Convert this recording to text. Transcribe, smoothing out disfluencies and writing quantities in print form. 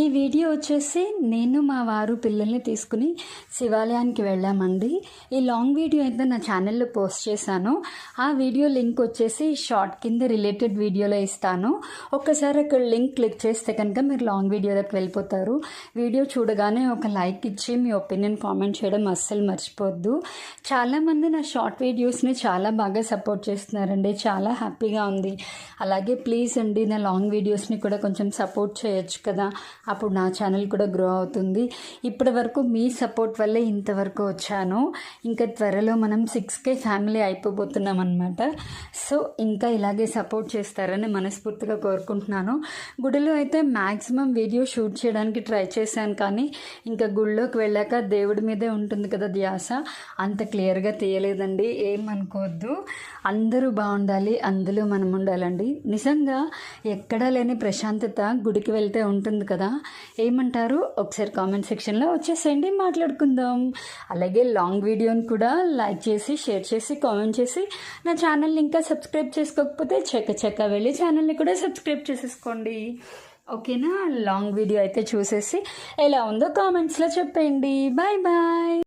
ఈ వీడియో వచ్చేసి నేను మా వారు పిల్లల్ని తీసుకుని శివాలయానికి వెళ్ళామండి. ఈ లాంగ్ వీడియో అయితే నా ఛానల్లో పోస్ట్ చేశాను. ఆ వీడియో లింక్ వచ్చేసి షార్ట్ కింద రిలేటెడ్ వీడియోలో ఇస్తాను. ఒక్కసారి అక్కడ లింక్ క్లిక్ చేస్తే కనుక మీరు లాంగ్ వీడియోలోకి వెళ్ళిపోతారు. వీడియో చూడగానే ఒక లైక్ ఇచ్చి మీ ఒపీనియన్ కామెంట్ చేయడం అస్సలు మర్చిపోద్దు. చాలామంది నా షార్ట్ వీడియోస్ని చాలా బాగా సపోర్ట్ చేస్తున్నారండి. చాలా హ్యాపీగా ఉంది. అలాగే ప్లీజ్ అండి నా లాంగ్ వీడియోస్ని కూడా కొంచెం సపోర్ట్ చేయొచ్చు కదా, అప్పుడు నా ఛానల్ కూడా గ్రో అవుతుంది. ఇప్పటి వరకు మీ సపోర్ట్ వల్లే ఇంతవరకు వచ్చాను. ఇంకా త్వరలో మనం 6K ఫ్యామిలీ అయిపోబోతున్నాం అనమాట. సో ఇంకా ఇలాగే సపోర్ట్ చేస్తారని మనస్ఫూర్తిగా కోరుకుంటున్నాను. గుడిలో అయితే మ్యాక్సిమం వీడియో షూట్ చేయడానికి ట్రై చేశాను, కానీ ఇంకా గుడిలోకి వెళ్ళాక దేవుడి మీదే ఉంటుంది కదా ధ్యాస, అంత క్లియర్గా తీయలేదండి. ఏమనుకోవద్దు, అందరూ బాగుండాలి, అందులో మనం ఉండాలండి. నిజంగా ఎక్కడా లేని ప్రశాంతత గుడికి వెళ్తే ఉంటుంది కదా. ఏమంటారు? ఒకసారి కామెంట్ సెక్షన్లో వచ్చేసేయండి, మాట్లాడుకుందాం. అలాగే లాంగ్ వీడియోని కూడా లైక్ చేసి షేర్ చేసి కామెంట్ చేసి నా ఛానల్ని ఇంకా సబ్స్క్రైబ్ చేసుకోకపోతే చక్క వెళ్ళి ఛానల్ని కూడా సబ్స్క్రైబ్ చేసేసుకోండి. ఓకేనా? లాంగ్ వీడియో అయితే చూసేసి ఎలా ఉందో కామెంట్స్లో చెప్పండి. Bye bye.